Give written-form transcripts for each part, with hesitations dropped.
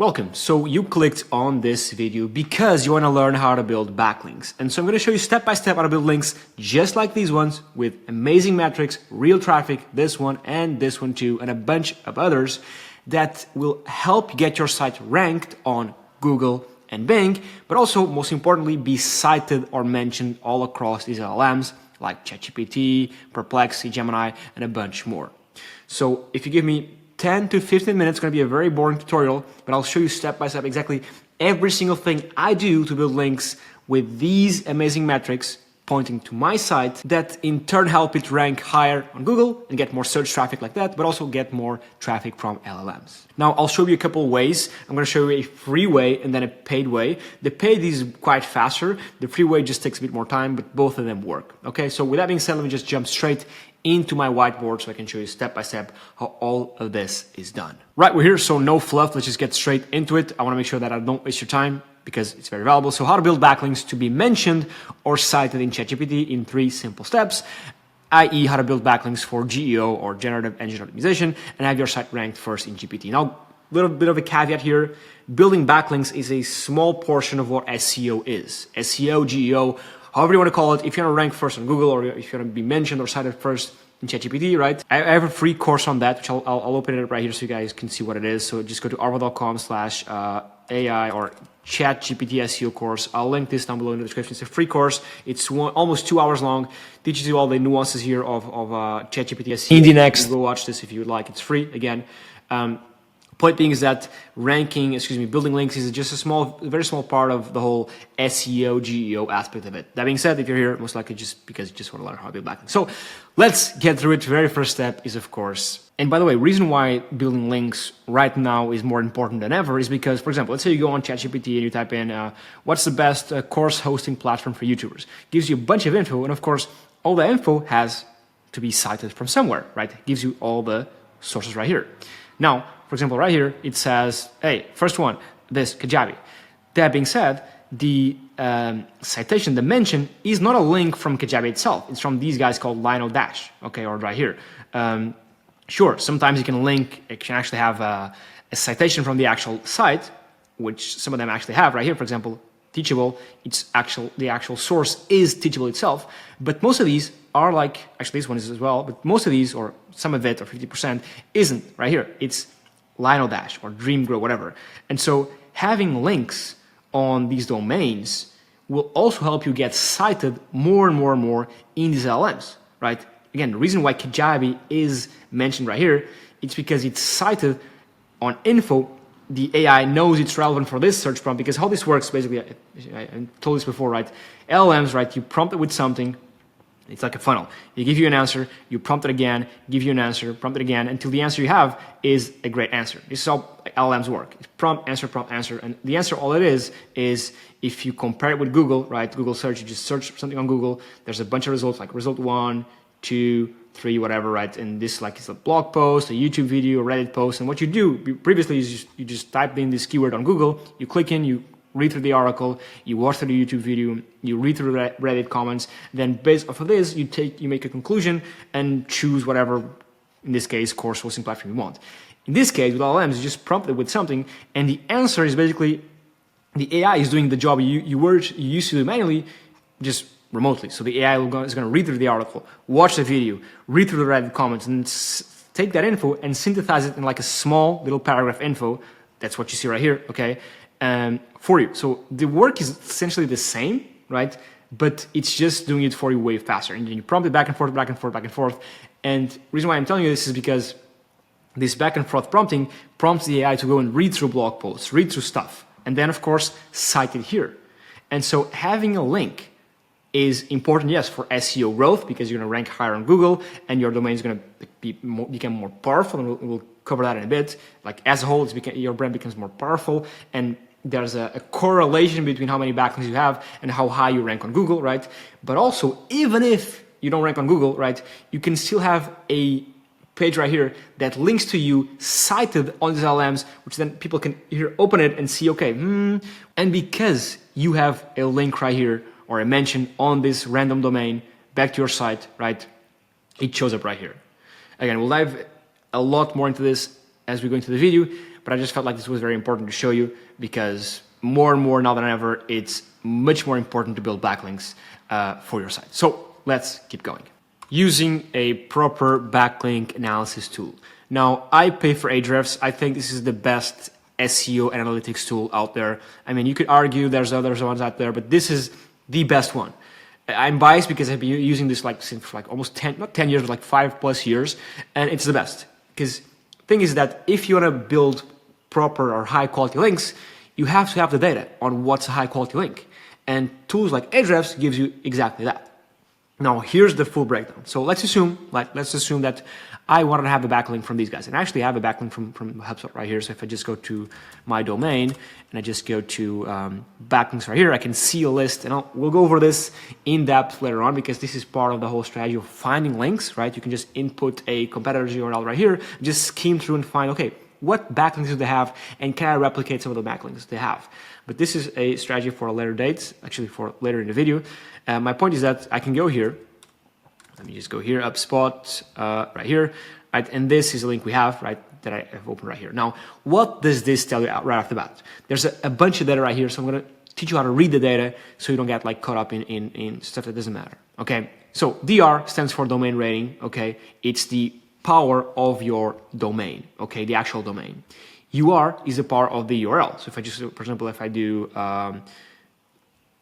Welcome. So you clicked on this video because you want to learn how to build backlinks. And so I'm going to show you step by step how to build links just like these ones with amazing metrics, real traffic, this one too, and a bunch of others that will help get your site ranked on Google and Bing, but also most importantly, be cited or mentioned all across these LLMs like ChatGPT, Perplexity, Gemini, and a bunch more. So if you give me 10 to 15 minutes, it's going to be a very boring tutorial, but I'll show you step by step exactly every single thing I do to build links with these amazing metrics pointing to my site that in turn help it rank higher on Google and get more search traffic like that, but also get more traffic from LLMs. Now I'll show you a couple of ways. I'm going to show you a free way and then a paid way. The paid is quite faster. The free way just takes a bit more time, but both of them work. Okay, so with that being said, let me just jump straight into my whiteboard so I can show you step by step how all of this is done. Right, we're here, so no fluff. Let's just get straight into it. I want to make sure that I don't waste your time because it's very valuable. So how to build backlinks to be mentioned or cited in ChatGPT in 3 simple steps, i.e. how to build backlinks for GEO or generative engine optimization and have your site ranked first in GPT. Now, a little bit of a caveat here. Building backlinks is a small portion of what SEO is. SEO, GEO, however you want to call it, if you want to rank first on Google or if you want to be mentioned or cited first in ChatGPT, right? I have a free course on that, which I'll open it up right here so you guys can see what it is. So just go to arvo.com/AI or ChatGPT SEO course. I'll link this down below in the description. It's a free course. It's almost 2 hours long. Teaches you all the nuances here of ChatGPT SEO. In the next, go watch this if you would like. It's free again. Point being is that building links is just a very small part of the whole SEO, GEO aspect of it. That being said, if you're here, most likely just because you just want to learn how to build backlinks. So let's get through it. Very first step is, of course, and by the way, reason why building links right now is more important than ever is because, for example, let's say you go on ChatGPT and you type in, what's the best course hosting platform for YouTubers? Gives you a bunch of info. And of course, all the info has to be cited from somewhere, right? It gives you all the sources right here. Now, for example, right here, it says, hey, first one, this Kajabi. That being said, the citation, the mention, is not a link from Kajabi itself. It's from these guys called Lino Dash, okay, or right here. Sure, sometimes you can link, it can actually have a citation from the actual site, which some of them actually have right here. For example, Teachable, the actual source is Teachable itself, but most of these are like, actually this one is as well, but most of these, or some of it, or 50%, isn't right here. It's Lino Dash or DreamGrow, whatever. And so having links on these domains will also help you get cited more and more and more in these LLMs, right? Again, the reason why Kajabi is mentioned right here, it's because it's cited on info. The AI knows it's relevant for this search prompt because how this works, basically, I told this before, right? LLMs, right? You prompt it with something. It's like a funnel. You give you an answer, you prompt it again, give you an answer, prompt it again, until the answer you have is a great answer. This is how LLMs work. It's prompt, answer, and the answer, all it is if you compare it with Google, right? Google search, you just search something on Google, there's a bunch of results like result 1, 2, 3, whatever, right? And this like is a blog post, a YouTube video, a Reddit post, and what you do previously is you just type in this keyword on Google, you click in, you read through the article, you watch through the YouTube video, you read through the Reddit comments, then based off of this, you make a conclusion and choose whatever, in this case, course hosting platform you want. In this case, with LLMs, you just prompt it with something, and the answer is basically, the AI is doing the job you used to do manually, just remotely. So the AI is going to read through the article, watch the video, read through the Reddit comments, and take that info and synthesize it in like a small little paragraph info. That's what you see right here, okay? For you. So the work is essentially the same, right? But it's just doing it for you way faster. And then you prompt it back and forth, back and forth, back and forth. And the reason why I'm telling you this is because this back and forth prompting prompts the AI to go and read through blog posts, read through stuff, and then of course cite it here. And so having a link is important, yes, for SEO growth because you're going to rank higher on Google and your domain is going to become more powerful, and we'll cover that in a bit. Like as a whole, your brand becomes more powerful, and there's a correlation between how many backlinks you have and how high you rank on Google, right? But also, even if you don't rank on Google, right, you can still have a page right here that links to you cited on these LLMs, which then people can here open it and see, okay, and because you have a link right here or a mention on this random domain back to your site, right, it shows up right here. Again, we'll dive a lot more into this as we go into the video, but I just felt like this was very important to show you because more and more now than ever, it's much more important to build backlinks for your site. So let's keep going. Using a proper backlink analysis tool. Now, I pay for Ahrefs. I think this is the best SEO analytics tool out there. I mean, you could argue there's other ones out there, but this is the best one. I'm biased because I've been using this since almost 10, not 10 years, but 5+ years, and it's the best. Because the thing is that if you want to build proper or high quality links, you have to have the data on what's a high quality link. And tools like Ahrefs gives you exactly that. Now, here's the full breakdown. So let's assume that I wanted to have a backlink from these guys. And I actually have a backlink from HubSpot right here. So if I just go to my domain and I just go to backlinks right here, I can see a list. And we'll go over this in depth later on because this is part of the whole strategy of finding links, right? You can just input a competitor's URL right here, just skim through and find, okay, what backlinks do they have and can I replicate some of the backlinks they have? But this is a strategy for a later date, actually for later in the video. My point is that I can go here. Let me just go here, HubSpot, right here, right? And this is a link we have, right, that I have opened right here. Now, what does this tell you right off the bat? There's a bunch of data right here, so I'm going to teach you how to read the data so you don't get caught up in stuff that doesn't matter, okay? So DR stands for domain rating, okay? It's the power of your domain, okay, the actual domain. UR is a part of the URL. So if I just, for example, if I do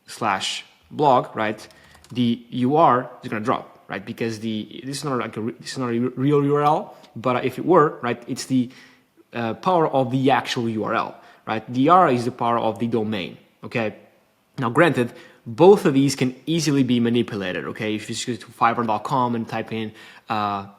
/blog, right, the UR is going to drop, right, because this is not a real URL, but if it were, right, it's the power of the actual URL, right. DR is the power of the domain, okay. Now, granted, both of these can easily be manipulated, okay. If you just go to Fiverr.com and type in, I'll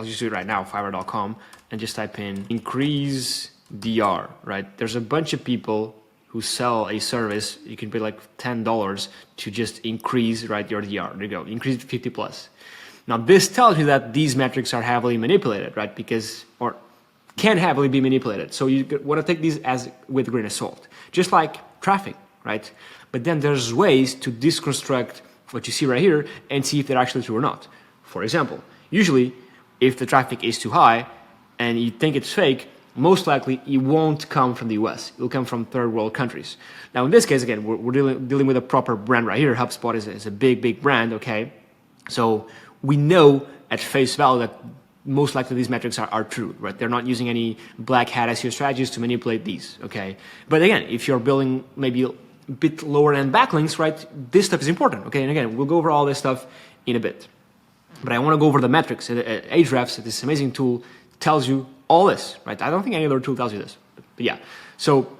just do it right now, Fiverr.com, and just type in increase DR, right? There's a bunch of people who sell a service. You can pay $10 to just increase, right, your DR. There you go, increase it to 50+. Now, this tells you that these metrics are heavily manipulated, right? Or can heavily be manipulated. So you want to take these with a grain of salt, just like traffic, right? But then there's ways to deconstruct what you see right here and see if they're actually true or not. For example, usually if the traffic is too high and you think it's fake, most likely it won't come from the US. It will come from third world countries. Now, in this case, again, we're dealing with a proper brand right here. HubSpot is a big brand, okay? So we know at face value that most likely these metrics are true, right? They're not using any black hat SEO strategies to manipulate these, okay? But again, if you're building maybe a bit lower end backlinks, right, this stuff is important, okay? And again, we'll go over all this stuff in a bit. But I want to go over the metrics. Ahrefs, this amazing tool, tells you all this, right? I don't think any other tool tells you this, but yeah. So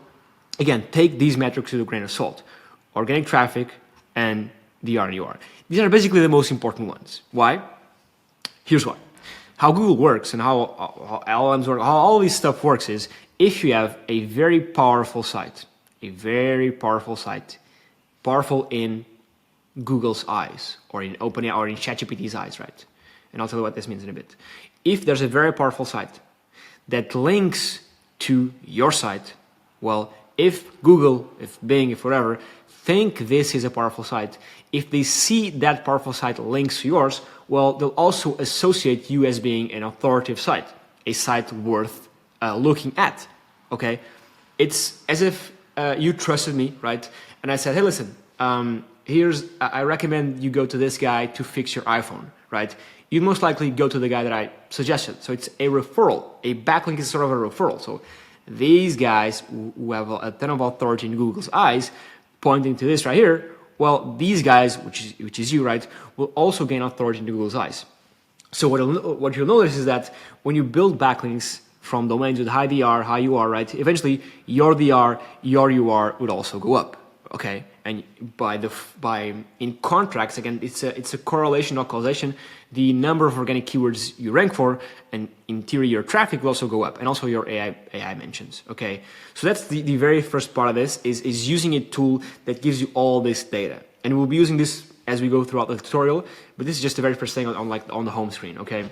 again, take these metrics with a grain of salt. Organic traffic and DR and UR. These are basically the most important ones. Why? Here's why. How Google works and how LLMs work, how all this stuff works is if you have a very powerful site, powerful in Google's eyes or in OpenAI or in ChatGPT's eyes, right? And I'll tell you what this means in a bit. If there's a very powerful site that links to your site, well, if Google, if Bing, if whatever, think this is a powerful site, if they see that powerful site links to yours, well, they'll also associate you as being an authoritative site, a site worth looking at, okay? It's as if you trusted me, right? And I said, hey, listen, I recommend you go to this guy to fix your iPhone, right? You'd most likely go to the guy that I suggested. So it's a referral. A backlink is sort of a referral. So these guys who have a ton of authority in Google's eyes, pointing to this right here, well, these guys, which is you, right, will also gain authority in Google's eyes. So what you'll notice is that when you build backlinks from domains with high DR, high UR, right, eventually your DR, your UR would also go up, okay? And in contracts, again, it's a correlation, not causation. The number of organic keywords you rank for, and in theory, your traffic will also go up, and also your AI mentions. Okay, so that's the very first part of this is using a tool that gives you all this data, and we'll be using this as we go throughout the tutorial. But this is just the very first thing on the home screen. Okay,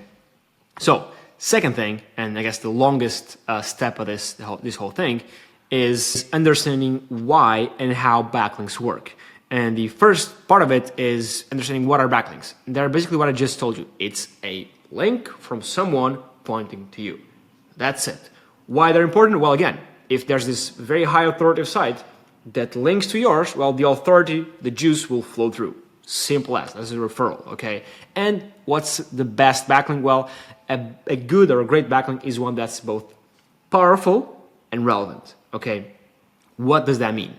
so second thing, and I guess the longest step of this whole thing, is understanding why and how backlinks work. And the first part of it is understanding what are backlinks. They're basically what I just told you. It's a link from someone pointing to you. That's it. Why they're important? Well, again, if there's this very high authoritative site that links to yours, well, the authority, the juice will flow through. Simple as a referral, okay? And what's the best backlink? Well, a good or a great backlink is one that's both powerful and relevant, okay? What does that mean?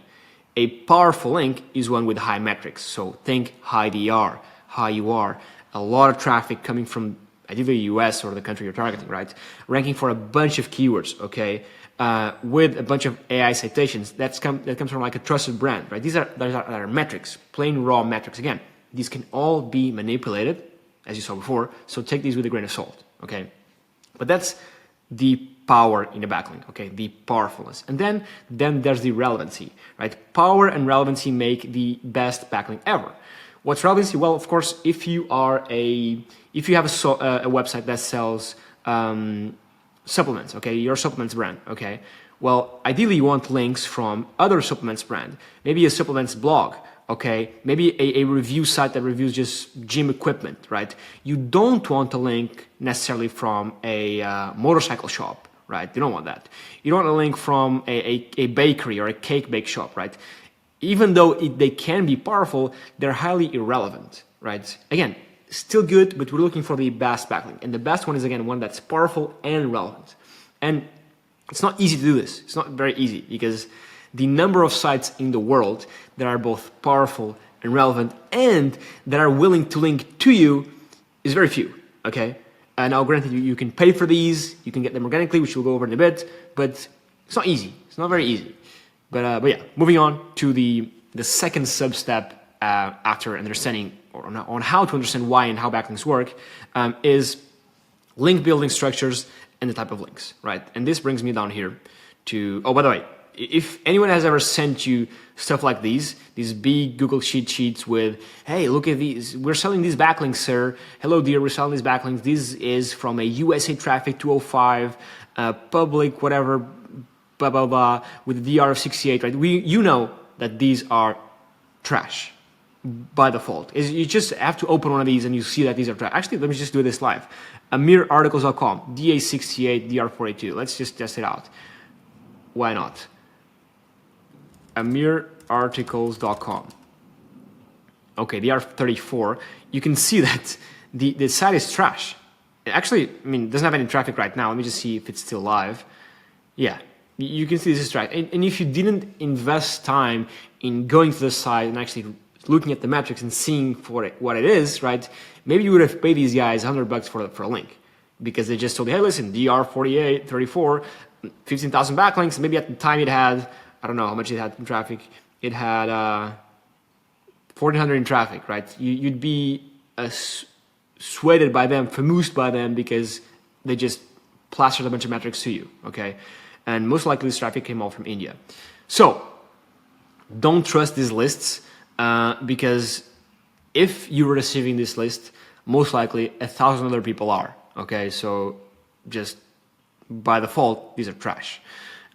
A powerful link is one with high metrics. So think high DR, high UR, a lot of traffic coming from either the US or the country you're targeting, right? Ranking for a bunch of keywords, okay? With a bunch of AI citations, that comes from like a trusted brand, right? These are metrics, plain raw metrics. Again, these can all be manipulated, as you saw before, so take these with a grain of salt, okay? But that's the power in a backlink, okay? The powerfulness. And then there's the relevancy, right? Power and relevancy make the best backlink ever. What's relevancy? Well, of course, if you have a website that sells supplements, okay, your supplements brand, okay, well, ideally you want links from other supplements brand, maybe a supplements blog, okay, maybe a review site that reviews just gym equipment, right? You don't want a link necessarily from a motorcycle shop, right? You don't want that. You don't want a link from a bakery or a cake bake shop, right? Even though they can be powerful, they're highly irrelevant, right? Again, still good, but we're looking for the best backlink. And the best one is, again, one that's powerful and relevant. And it's not easy to do this. It's not very easy because the number of sites in the world that are both powerful and relevant and that are willing to link to you is very few, okay? Now, granted, you can pay for these, you can get them organically, which we'll go over in a bit, but it's not easy. It's not very easy. But yeah, moving on to the second sub-step after understanding or on how to understand why and how backlinks work is link building structures and the type of links, right? And this brings me down here to, oh, by the way, if anyone has ever sent you stuff like these big Google sheets with, hey, look at these, we're selling these backlinks, sir. Hello, dear, we're selling these backlinks. This is from a USA Traffic 205, public, whatever, blah, blah, blah, with a DR of 68, right? You know that these are trash by default. You just have to open one of these and you see that these are trash. Actually, let me just do this live. AmirArticles.com, DA68, DR42. Let's just test it out. Why not? AmirArticles.com. Okay, DR34. You can see that the site is trash. Actually, I mean, it doesn't have any traffic right now. Let me just see if it's still live. Yeah. You can see this is trash. And if you didn't invest time in going to the site and actually looking at the metrics and seeing what it is, right? Maybe you would have paid these guys $100 for a link because they just told you, hey, listen, DR48, 34, 15,000 backlinks. Maybe at the time it had, I don't know how much it had in traffic. It had 1,400 in traffic, right? You'd be swayed by them, famoosed by them because they just plastered a bunch of metrics to you, okay? And most likely this traffic came all from India. So don't trust these lists because if you're receiving this list, most likely 1,000 other people are, okay? So just by default, these are trash.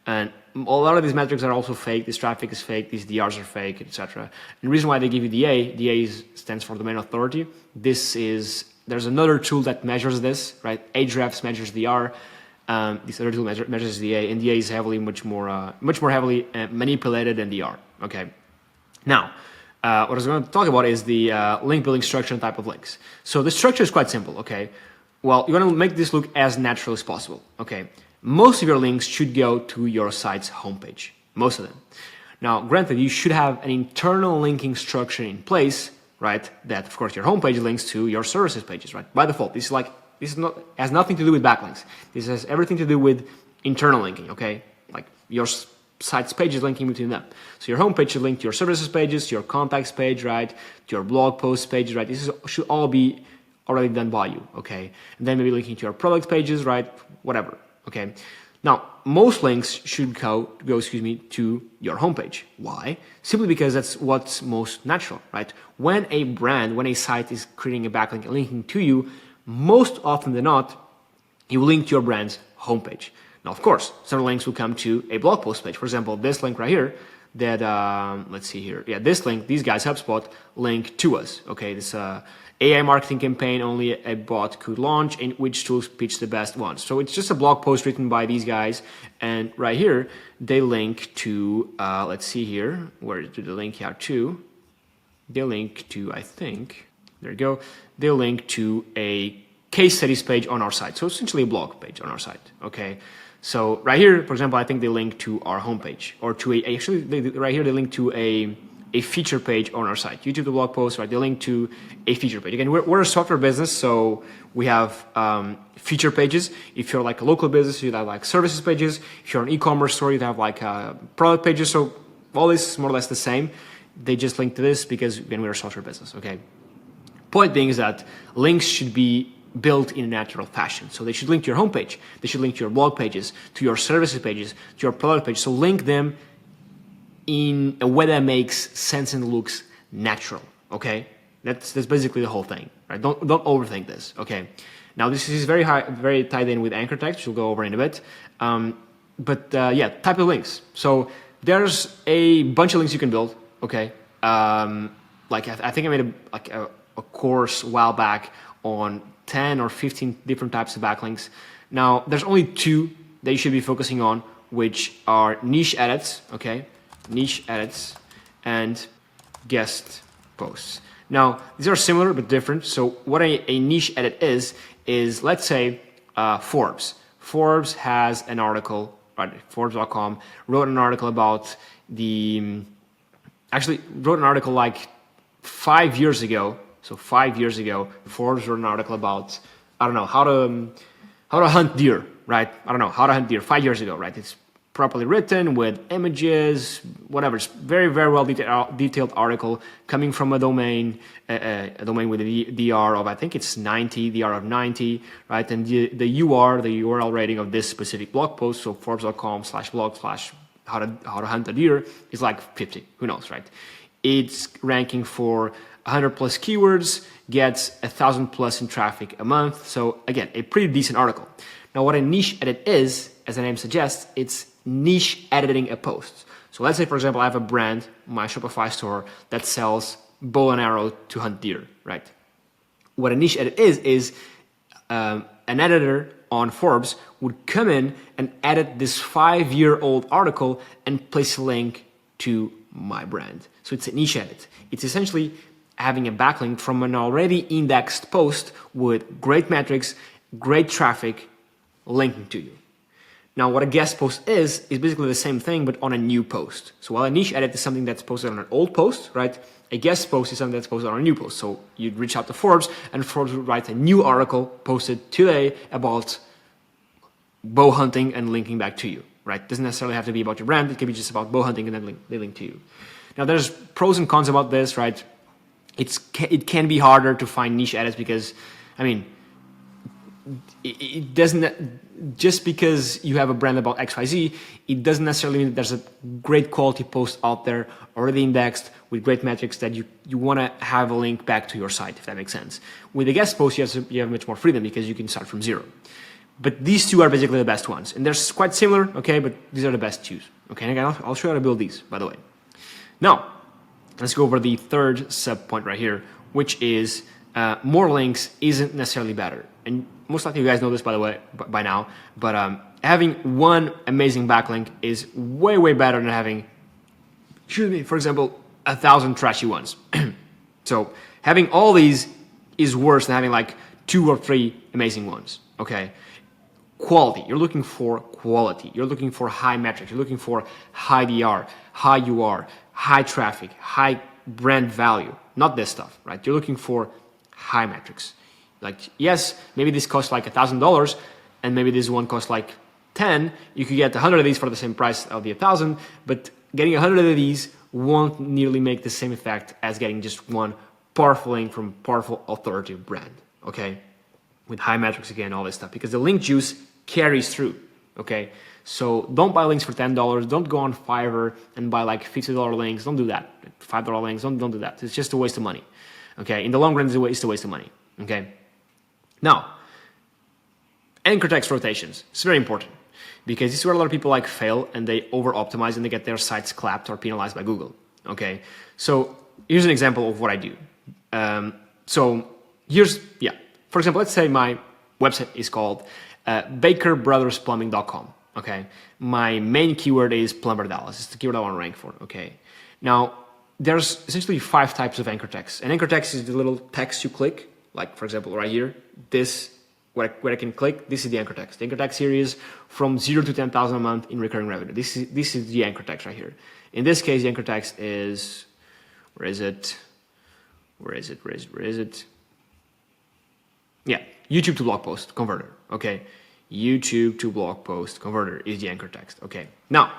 And a lot of these metrics are also fake. This traffic is fake. These DRs are fake, etc. And the reason why they give you DA stands for domain authority. There's another tool that measures this, right? Ahrefs measures DR. This other tool measures DA, and DA is much more heavily manipulated than DR. Okay. Now, what I was going to talk about is the link building structure and type of links. So the structure is quite simple. Okay. Well, you want to make this look as natural as possible. Okay. Most of your links should go to your site's homepage. Most of them. Now, granted, you should have an internal linking structure in place, right? That, of course, your homepage links to your services pages, right? By default, this has nothing to do with backlinks. This has everything to do with internal linking, okay? Like your site's pages linking between them. So your homepage should link to your services pages, to your contacts page, right? To your blog post page, right? Should all be already done by you, okay? And then maybe linking to your product pages, right? Whatever, okay? Now, most links should go to your homepage. Why? Simply because that's what's most natural, right? When a site is creating a backlink and linking to you, most often than not, you will link to your brand's homepage. Now, of course, some links will come to a blog post page. For example, this link right here, that, let's see here. Yeah, this link, these guys, HubSpot, link to us. Okay, this AI marketing campaign only a bot could launch, and which tools pitch the best ones. So it's just a blog post written by these guys, and right here they link to, let's see here, where did the link here to? They link to, I think, there you go. They link to a case studies page on our site. So essentially a blog page on our site. Okay. So right here, for example, I think they link to our homepage, or to right here they link to a feature page on our site. YouTube, the blog post, right? They link to a feature page. Again, we're a software business, so we have feature pages. If you're like a local business, you have like services pages. If you're an e-commerce store, you have like product pages. So all this is more or less the same. They just link to this because, again, we're a software business. Okay. Point being is that links should be built in a natural fashion. So they should link to your homepage. They should link to your blog pages, to your services pages, to your product page. So link them in a way that makes sense and looks natural. Okay, that's basically the whole thing. Right? Don't overthink this. Okay. Now this is very tied in with anchor text, which we'll go over in a bit. Yeah, type of links. So there's a bunch of links you can build. Okay. Like I think I made a course a while back on 10 or 15 different types of backlinks. Now, there's only two that you should be focusing on, which are niche edits, okay? Niche edits and guest posts. Now, these are similar but different. So what a niche edit is let's say Forbes. Forbes has an article, right? Forbes.com wrote an article about actually wrote an article like 5 years ago. So 5 years ago, Forbes wrote an article about, I don't know, how to hunt deer, right? I don't know, how to hunt deer 5 years ago, right? It's properly written with images, whatever. It's very, very well detailed article coming from a domain with a DR of, I think it's 90, DR of 90, right? And the URL rating of this specific blog post, so Forbes.com/blog/how to hunt a deer is like 50, who knows, right? It's ranking for 100 plus keywords, gets 1,000 plus in traffic a month. So again, a pretty decent article. Now what a niche edit is, as the name suggests, it's niche editing a post. So let's say, for example, I have a brand, my Shopify store, that sells bow and arrow to hunt deer, right? What a niche edit is an editor on Forbes would come in and edit this 5-year-old article and place a link to my brand. So it's a niche edit. It's essentially having a backlink from an already indexed post with great metrics, great traffic, linking to you. Now, what a guest post is basically the same thing, but on a new post. So while a niche edit is something that's posted on an old post, right? A guest post is something that's posted on a new post. So you'd reach out to Forbes, and Forbes would write a new article posted today about bow hunting and linking back to you, right? Doesn't necessarily have to be about your brand. It can be just about bow hunting and then they link to you. Now, there's pros and cons about this, right? It can be harder to find niche edits because, I mean, it doesn't, just because you have a brand about XYZ, it doesn't necessarily mean that there's a great quality post out there already indexed with great metrics that you want to have a link back to your site, if that makes sense. With a guest post, you have much more freedom because you can start from zero. But these two are basically the best ones. And they're quite similar, okay, but these are the best two. Okay, and again, I'll show you how to build these, by the way. Now, let's go over the third sub point right here, which is more links isn't necessarily better. And most likely you guys know this, by the way, by now, but having one amazing backlink is way, way better than having, for example, 1,000 trashy ones. So having all these is worse than having like 2 or 3 amazing ones, okay? Quality, you're looking for quality. You're looking for high metrics. You're looking for high DR, high UR, high traffic, high brand value, not this stuff, right? You're looking for high metrics. Like, yes, maybe this costs like $1,000 and maybe this one costs like 10. You could get 100 of these for the same price of the 1,000, but getting 100 of these won't nearly make the same effect as getting just one powerful link from a powerful authoritative brand, okay? With high metrics again, all this stuff, because the link juice carries through, okay? So don't buy links for $10. Don't go on Fiverr and buy like $50 links. Don't do that. $5 links, don't do that. It's just a waste of money, okay? In the long run, it's a waste of money, okay? Now, anchor text rotations. It's very important. because this is where a lot of people like fail and they over optimize and they get their sites clapped or penalized by Google. Okay, so here's an example of what I do. So here's, for example, let's say my website is called bakerbrothers.plumbing.com. Okay, my main keyword is plumber Dallas. It's the keyword I want to rank for. Okay, now there's essentially 5 types of anchor text. And anchor text is the little text you click, like for example right here, this where I can click. This is the anchor text. The anchor text here is from 0 to 10,000 a month in recurring revenue. This is the anchor text right here. In this case, the anchor text is, where is it? Yeah, YouTube to blog post converter. Okay, YouTube to blog post converter is the anchor text. Okay, now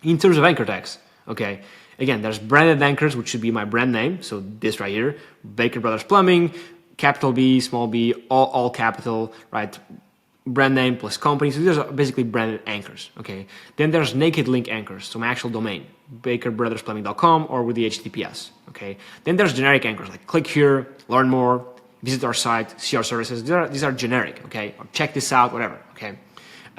in terms of anchor text, okay, again, there's branded anchors, which should be my brand name. So this right here, Baker Brothers Plumbing, capital B, small b, all capital, right? Brand name plus company. So these are basically branded anchors. Okay. Then there's naked link anchors. So my actual domain, bakerbrothers.plumbing.com, or with the HTTPS. Okay. Then there's generic anchors like click here, learn more, visit our site, see our services. These are generic. Okay. Or check this out, whatever. Okay.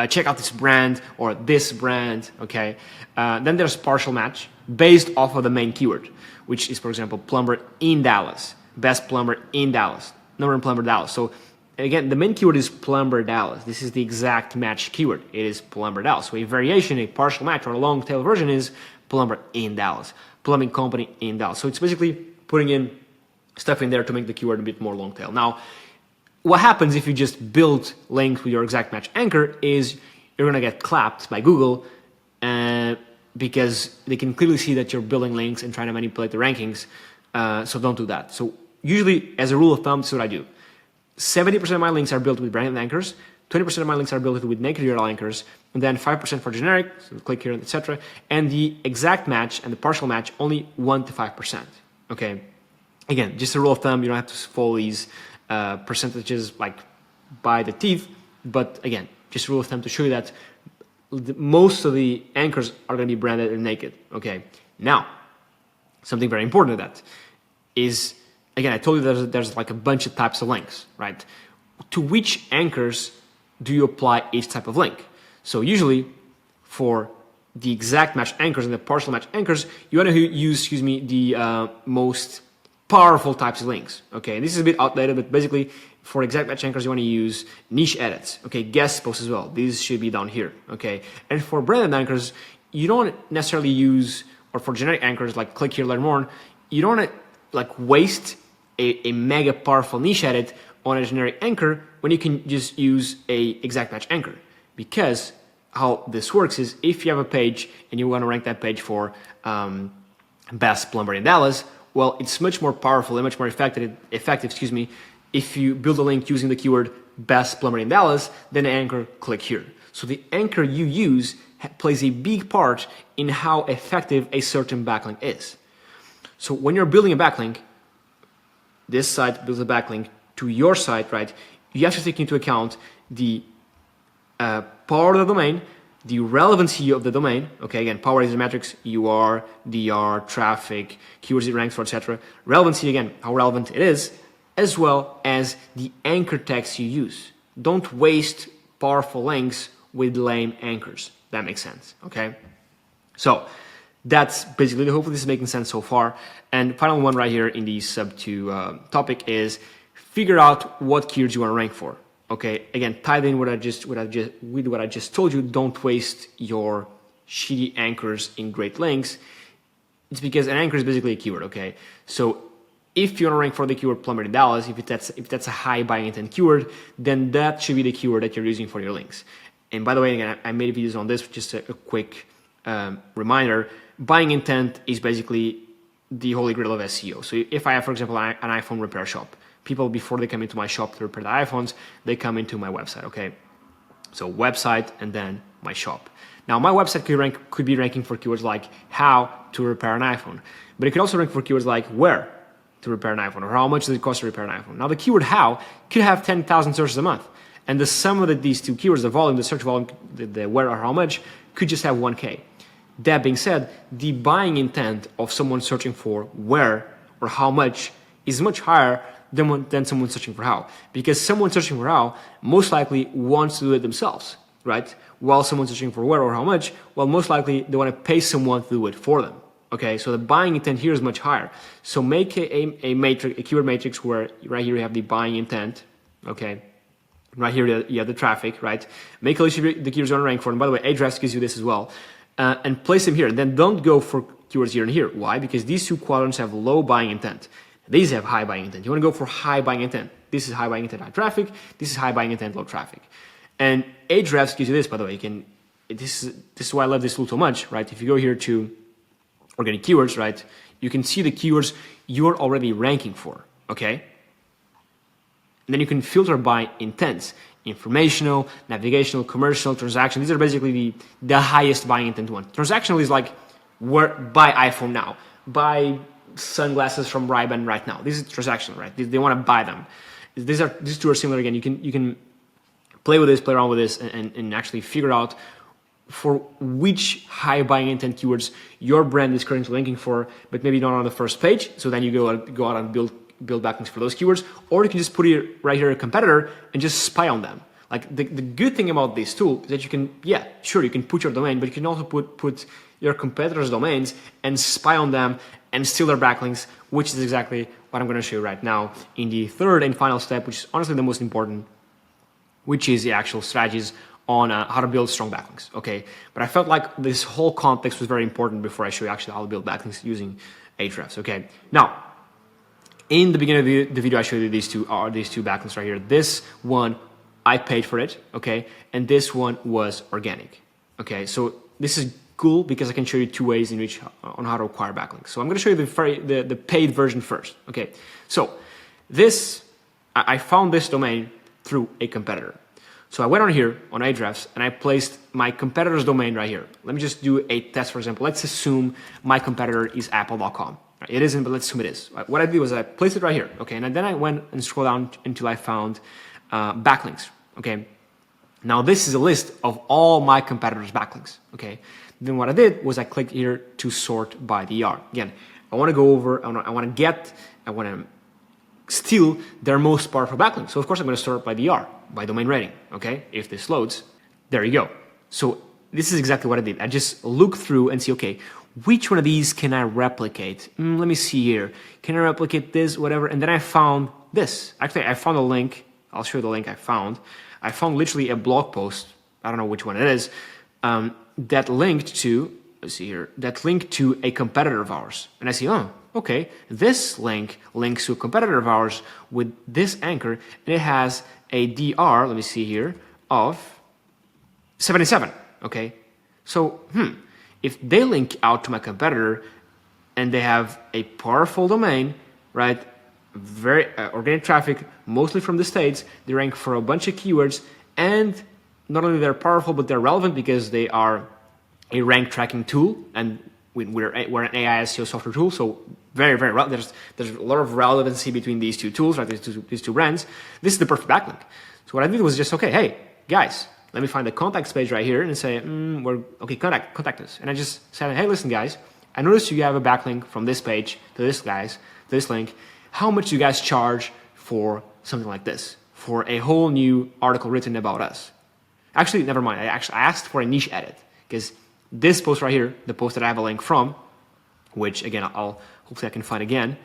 Check out this brand or this brand. Okay. Then there's partial match based off of the main keyword, which is, for example, plumber in Dallas, best plumber in Dallas, number one plumber Dallas. So again, the main keyword is plumber Dallas. This is the exact match keyword. It is plumber Dallas. So a variation, a partial match, or a long tail version is plumber in Dallas, plumbing company in Dallas. So it's basically putting in stuff in there to make the keyword a bit more long tail. Now, what happens if you just build links with your exact match anchor is you're going to get clapped by Google because they can clearly see that you're building links and trying to manipulate the rankings. So don't do that. So usually, as a rule of thumb, this is what I do. 70% of my links are built with branded anchors, 20% of my links are built with naked URL anchors, and then 5% for generic, so click here, etc. And the exact match and the partial match, only 1 to 5%. Okay. Again, just a rule of thumb. You don't have to follow these percentages like by the teeth, but again, just a rule of thumb to show you that most of the anchors are going to be branded and naked. Okay. Now, something very important to that is, again, I told you there's like a bunch of types of links, right? To which anchors do you apply each type of link? So usually for the exact match anchors and the partial match anchors, you want to use, the most powerful types of links. Okay, and this is a bit outdated, but basically for exact match anchors, you want to use niche edits. Okay, guest posts as well. These should be down here. Okay, and for branded anchors, you don't necessarily use, or for generic anchors like click here, learn more, you don't want to like waste a mega powerful niche edit on a generic anchor when you can just use a exact match anchor. Because how this works is if you have a page and you want to rank that page for best plumber in Dallas, well, it's much more powerful and much more effective, if you build a link using the keyword best plumber in Dallas than the anchor click here. So the anchor you use plays a big part in how effective a certain backlink is. So when you're building a backlink, this site builds a backlink to your site, right? You have to take into account the power of the domain, the relevancy of the domain. Okay, again, power is the metrics, UR, DR, traffic, keywords it ranks for, etc. Relevancy, again, how relevant it is, as well as the anchor text you use. Don't waste powerful links with lame anchors. That makes sense, okay? So that's basically, hopefully this is making sense so far. And final one right here in the sub 2 topic is figure out what keywords you want to rank for. Okay, again, tied in with what I just told you. Don't waste your shitty anchors in great links. It's because an anchor is basically a keyword. Okay, so if you want to rank for the keyword plumber in Dallas, if that's a high buying intent keyword, then that should be the keyword that you're using for your links. And by the way, again, I made videos on this. Just a quick reminder: buying intent is basically the holy grail of SEO. So if I have, for example, an iPhone repair shop, people, before they come into my shop to repair the iPhones, they come into my website, okay? So website and then my shop. Now, my website could be ranking for keywords like how to repair an iPhone, but it could also rank for keywords like where to repair an iPhone or how much does it cost to repair an iPhone. Now, the keyword how could have 10,000 searches a month, and the sum of these two keywords, the volume, the search volume, the where or how much, could just have 1K. That being said, the buying intent of someone searching for where or how much is much higher than someone searching for how, because someone searching for how most likely wants to do it themselves, right? While someone's searching for where or how much, well, most likely they want to pay someone to do it for them. Okay, so the buying intent here is much higher. So make a matrix, a keyword matrix where right here you have the buying intent. Okay, right here you have the traffic, right? Make a list of the keywords you want to rank for. And by the way, Ahrefs gives you this as well. And place them here. And then don't go for keywords here and here. Why? Because these two quadrants have low buying intent. These have high buying intent. You want to go for high buying intent. This is high buying intent, high traffic. This is high buying intent, low traffic. And Ahrefs gives you this, by the way. You can. This is why I love this tool so much, right? If you go here to organic keywords, right, you can see the keywords you're already ranking for, okay? And then you can filter by intents, informational, navigational, commercial, transaction. These are basically the highest buying intent one. Transactional is like, buy iPhone now, buy sunglasses from Ray-Ban right now. This is transactional, right? They want to buy them. These two are similar again. You can play with this, play around with this, and actually figure out for which high buying intent keywords your brand is currently linking for, but maybe not on the first page. So then you go out and build backlinks for those keywords, or you can just put it right here a competitor and just spy on them. Like the good thing about this tool is that you can, yeah, sure, you can put your domain, but you can also put your competitors' domains and spy on them and steal their backlinks, which is exactly what I'm going to show you right now in the third and final step, which is honestly the most important, which is the actual strategies on how to build strong backlinks, okay? But I felt like this whole context was very important before I show you actually how to build backlinks using Ahrefs, okay? Now, in the beginning of the video, I showed you these two backlinks right here. This one, I paid for it, okay? And this one was organic, okay? So this is cool because I can show you two ways in which on how to acquire backlinks. So I'm gonna show you the paid version first, okay? So I found this domain through a competitor. So I went on here on Ahrefs and I placed my competitor's domain right here. Let me just do a test, for example. Let's assume my competitor is apple.com. It isn't, but let's assume it is. What I did was I placed it right here, okay? And then I went and scrolled down until I found backlinks, okay? Now this is a list of all my competitors' backlinks, okay? Then what I did was I clicked here to sort by DR. Again, I want to go over, I want to steal their most powerful backlinks. So of course I'm going to sort by DR, by domain rating, okay? If this loads, there you go. So this is exactly what I did. I just look through and see, okay, which one of these can I replicate? Let me see here. Can I replicate this, whatever? And then I found this. Actually, I found a link. I'll show you the link I found. I found literally a blog post. I don't know which one it is. That linked to, let's see here, that linked to a competitor of ours. And I see, oh, okay, this link links to a competitor of ours with this anchor, and it has a DR, let me see here, of 77, okay? So, if they link out to my competitor and they have a powerful domain, right, very organic traffic, mostly from the States, they rank for a bunch of keywords, and not only they're powerful, but they're relevant because they are a rank tracking tool, and we're an AI SEO software tool, so very, very there's a lot of relevancy between these two tools, right? These two brands. This is the perfect backlink. So what I did was just, okay, hey guys, let me find the contact page right here and say, contact us. And I just said, hey, listen guys, I noticed you have a backlink from this page to this link. How much do you guys charge for something like this? For a whole new article written about us? Actually, never mind. I asked for a niche edit because this post right here, the post that I have a link from, which again, hopefully I can find again.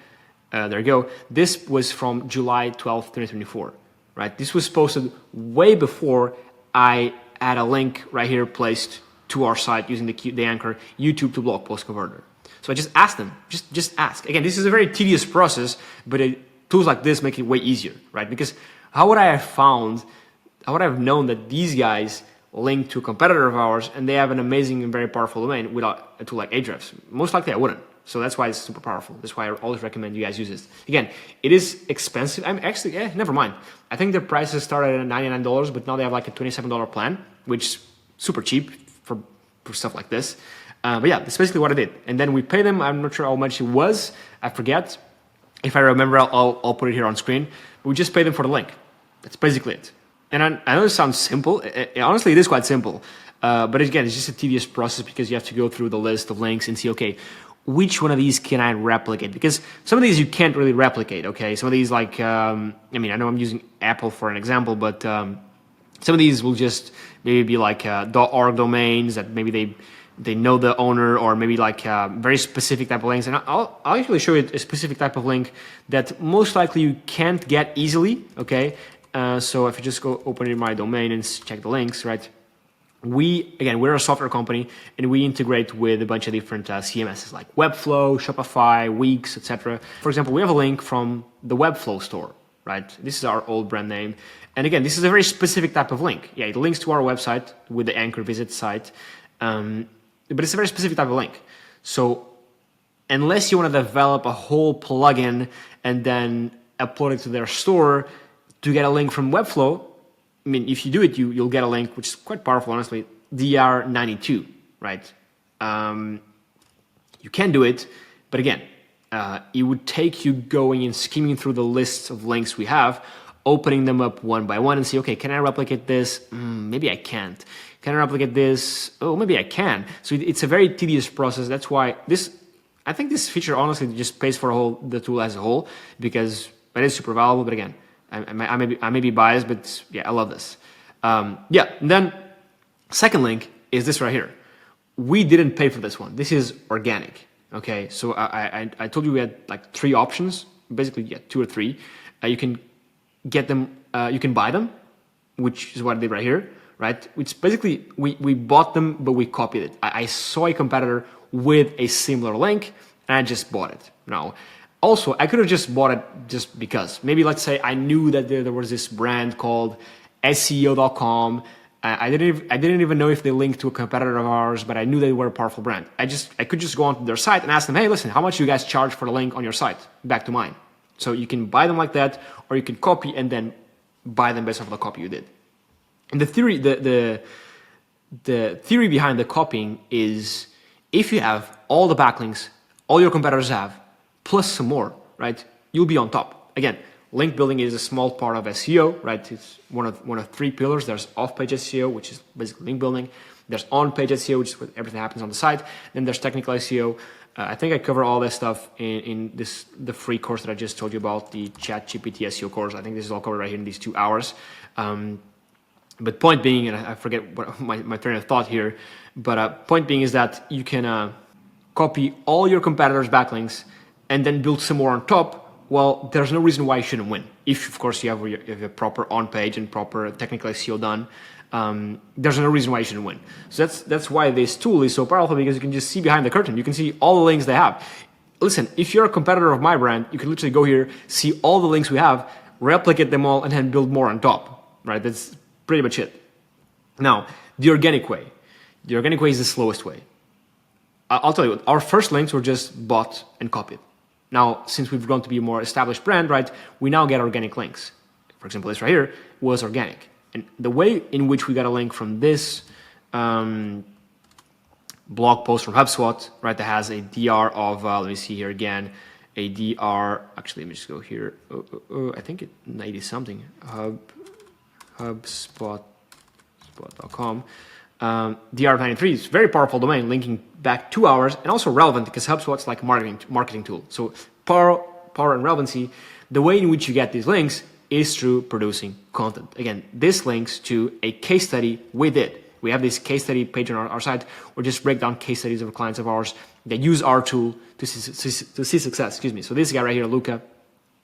There you go. This was from July 12th, 2024, right? This was posted way before I had a link right here placed to our site using the anchor YouTube to blog post converter. So I just asked them, just ask. Again, this is a very tedious process, but tools like this make it way easier, right? Because how would I have known that these guys link to a competitor of ours and they have an amazing and very powerful domain without a tool like Ahrefs? Most likely I wouldn't. So that's why it's super powerful. That's why I always recommend you guys use this. Again, it is expensive. I'm actually, never mind. I think their prices started at $99, but now they have like a $27 plan, which is super cheap for stuff like this. But yeah, that's basically what I did. And then we pay them. I'm not sure how much it was. I forget. If I remember, I'll put it here on screen. We just pay them for the link. That's basically it. And I know it sounds simple. Honestly, it is quite simple. But again, it's just a tedious process because you have to go through the list of links and see, okay, which one of these can I replicate? Because some of these you can't really replicate, okay? Some of these like, I know I'm using Apple for an example, but Some of these will just maybe be like .org domains that maybe they know the owner, or maybe like very specific type of links. And I'll actually show you a specific type of link that most likely you can't get easily, okay? So if you just go open in my domain and check the links, right? We're a software company, and we integrate with a bunch of different CMSs like Webflow, Shopify, Wix, etc. For example, we have a link from the Webflow store, right? This is our old brand name. And again, this is a very specific type of link. Yeah, it links to our website with the anchor visit site. But it's a very specific type of link. So unless you want to develop a whole plugin and then upload it to their store to get a link from Webflow, I mean, if you do it, you'll get a link, which is quite powerful, honestly, DR92, right? You can do it, but again, it would take you going and skimming through the list of links we have, opening them up one by one and see, okay, can I replicate this? Maybe I can't. Can I replicate this? Oh, maybe I can. So it's a very tedious process. That's why I think this feature honestly just pays for the tool as a whole, because it is super valuable. But again, I may be biased, but yeah, I love this. And then second link is this right here. We didn't pay for this one. This is organic. Okay, so I told you we had like 3 options, basically, yeah, 2 or 3. You can get them, you can buy them, which is what I did right here, right? Which basically, we bought them, but we copied it. I saw a competitor with a similar link, and I just bought it. Now, also, I could have just bought it just because. Maybe let's say I knew that there was this brand called SEO.com. I didn't even know if they linked to a competitor of ours, but I knew they were a powerful brand. I could just go onto their site and ask them, hey, listen, how much do you guys charge for the link on your site? Back to mine. So you can buy them like that, or you can copy and then buy them based off the copy you did. And the theory, the theory behind the copying is, if you have all the backlinks all your competitors have, plus some more, right? You'll be on top. Again, link building is a small part of SEO, right? It's one of 3 pillars. There's off-page SEO, which is basically link building. There's on-page SEO, which is where everything happens on the site. Then there's technical SEO. I think I cover all this stuff in the free course that I just told you about, the ChatGPT SEO course. I think this is all covered right here in these 2 hours. But point being, and I forget what my train of thought here, but point being is that you can copy all your competitors' backlinks and then build some more on top. Well, there's no reason why you shouldn't win. If, of course, you have a proper on-page and proper technical SEO done, there's no reason why you shouldn't win. So that's why this tool is so powerful, because you can just see behind the curtain. You can see all the links they have. Listen, if you're a competitor of my brand, you can literally go here, see all the links we have, replicate them all, and then build more on top, right? That's pretty much it. Now, the organic way. The organic way is the slowest way. I'll tell you, our first links were just bought and copied. Now, since we've grown to be a more established brand, right, we now get organic links. For example, this right here was organic. And the way in which we got a link from this blog post from HubSpot, right, that has a DR of, let me see here again, a DR, actually, let me just go here. I think it 90 something, HubSpot.com. DR93 is a very powerful domain, linking back 2 hours, and also relevant, because HubSpot's like marketing tool. So power and relevancy. The way in which you get these links is through producing content. Again, this links to a case study we did. We have this case study page on our site, where just break down case studies of clients of ours that use our tool to see success. Excuse me. So this guy right here, Luca,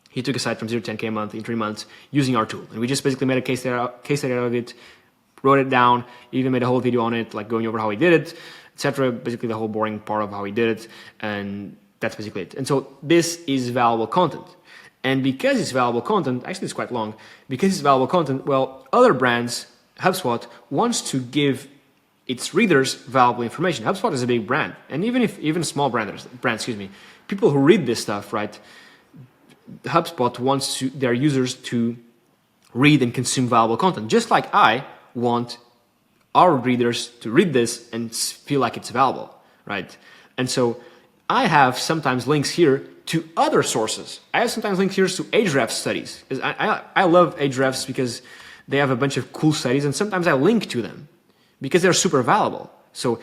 he took a site from 0 to 10K a month in 3 months using our tool, and we just basically made a case study out of it. Wrote it down, even made a whole video on it, like going over how he did it, etc. Basically the whole boring part of how he did it, and that's basically it. And so this is valuable content. And because it's valuable content, actually it's quite long, because it's valuable content, well, other brands, HubSpot, wants to give its readers valuable information. HubSpot is a big brand, and even small brands, people who read this stuff, right, HubSpot wants their users to read and consume valuable content, just like I want our readers to read this and feel like it's valuable, right? And so I have sometimes links here to other sources. I have sometimes links here to Ahrefs studies. I love Ahrefs because they have a bunch of cool studies, and sometimes I link to them because they're super valuable. So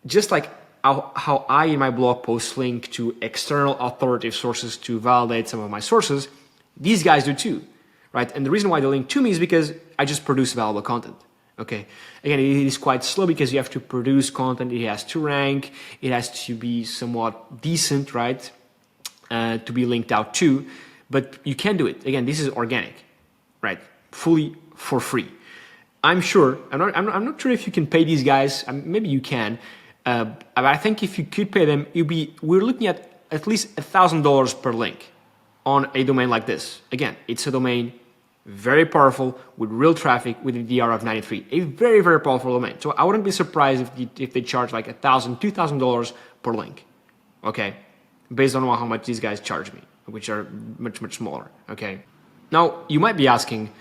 just like how I in my blog posts link to external authoritative sources to validate some of my sources, these guys do too, right? And the reason why they link to me is because I just produce valuable content. Okay, again, it is quite slow because you have to produce content. It has to rank. It has to be somewhat decent, right? To be linked out to, but you can do it. Again, this is organic, right? Fully for free. I'm sure. I'm not sure if you can pay these guys. Maybe you can, but I think if you could pay them, we're looking at least $1,000 per link on a domain like this. Again, it's a domain very powerful with real traffic with a DR of 93. A very, very powerful domain. So I wouldn't be surprised if they charge like $1,000, $2,000 per link. Okay, based on how much these guys charge me, which are much, much smaller. Okay. Now you might be asking,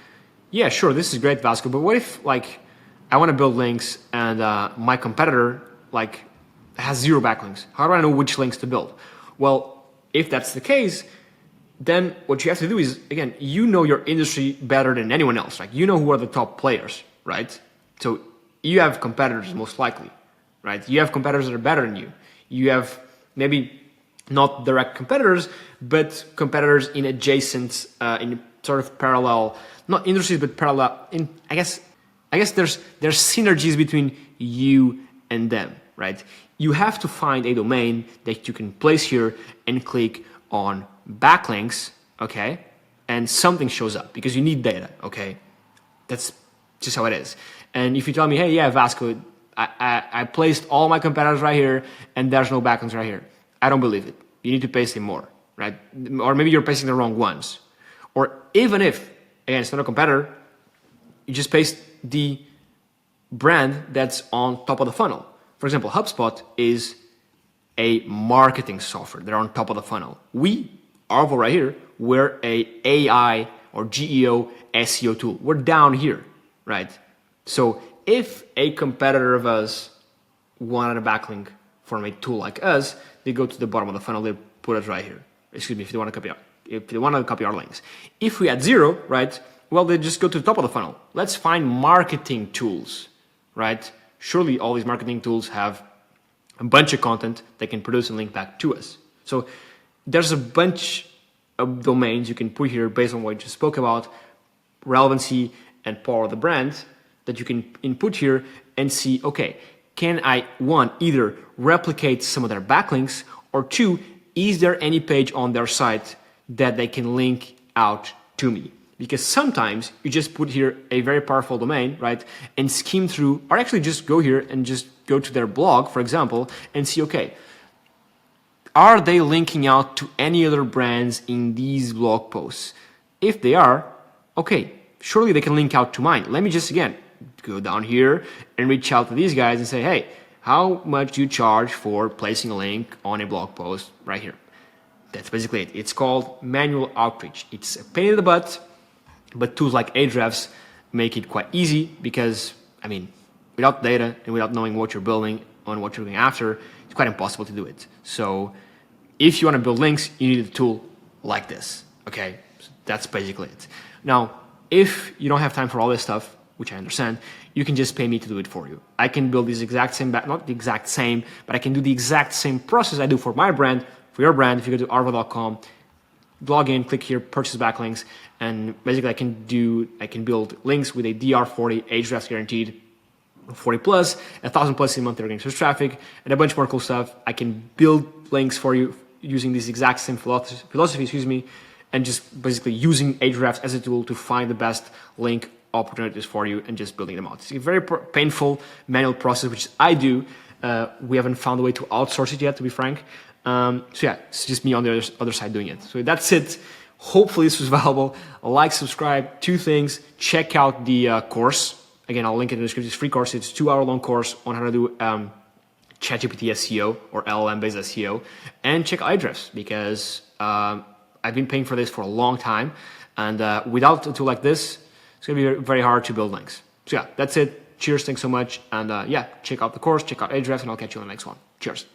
yeah, sure, this is great, Vasco, but what if like I want to build links and my competitor like has 0 backlinks? How do I know which links to build? Well, if that's the case, then what you have to do is, again, you know your industry better than anyone else. Like you know who are the top players, right? So you have competitors most likely, right? You have competitors that are better than you. You have maybe not direct competitors, but competitors in adjacent, in sort of parallel, not industries, but parallel. I guess there's synergies between you and them, right? You have to find a domain that you can place here and click on backlinks, okay, and something shows up because you need data, okay. That's just how it is. And if you tell me, hey, yeah, Vasco, I placed all my competitors right here and there's no backlinks right here, I don't believe it. You need to paste them more, right? Or maybe you're pasting the wrong ones. Or even if, again, it's not a competitor, you just paste the brand that's on top of the funnel. For example, HubSpot is a marketing software. They're on top of the funnel. Arvo right here, we're a AI or GEO SEO tool. We're down here, right? So if a competitor of us wanted a backlink from a tool like us, they go to the bottom of the funnel, they put us right here. Excuse me, if they want to copy our links. If we had 0, right, well, they just go to the top of the funnel. Let's find marketing tools, right? Surely all these marketing tools have a bunch of content that can produce a link back to us. So there's a bunch of domains you can put here based on what I just spoke about, relevancy and power of the brand, that you can input here and see, okay, can I, one, either replicate some of their backlinks, or 2, is there any page on their site that they can link out to me? Because sometimes you just put here a very powerful domain, right, and skim through, or actually just go here and just go to their blog, for example, and see, okay, are they linking out to any other brands in these blog posts? If they are, okay, surely they can link out to mine. Let me just, again, go down here and reach out to these guys and say, hey, how much do you charge for placing a link on a blog post right here? That's basically it. It's called manual outreach. It's a pain in the butt, but tools like Ahrefs make it quite easy because, I mean, without data and without knowing what you're building and what you're going after, it's quite impossible to do it. So if you want to build links, you need a tool like this, okay? So that's basically it. Now, if you don't have time for all this stuff, which I understand, you can just pay me to do it for you. I can build this exact same, not the exact same, but I can do the exact same process I do for my brand, for your brand. If you go to arvo.com, log in, click here, purchase backlinks, and basically I can build links with a DR40, Ahrefs guaranteed, 40 plus, 1,000 plus in monthly organic search traffic, and a bunch more cool stuff. I can build links for you using this exact same philosophy, and just basically using Ahrefs as a tool to find the best link opportunities for you and just building them out. It's a very painful manual process, which I do. We haven't found a way to outsource it yet, to be frank. So yeah, it's just me on the other side doing it. So that's it. Hopefully this was valuable. Like, subscribe, 2 things. Check out the course. Again, I'll link it in the description. It's a free course. It's a 2-hour-long course on how to do ChatGPT SEO or LLM-based SEO. And check out Ahrefs because I've been paying for this for a long time. And without a tool like this, it's going to be very hard to build links. So yeah, that's it. Cheers. Thanks so much. And yeah, check out the course, check out Ahrefs, and I'll catch you on the next one. Cheers.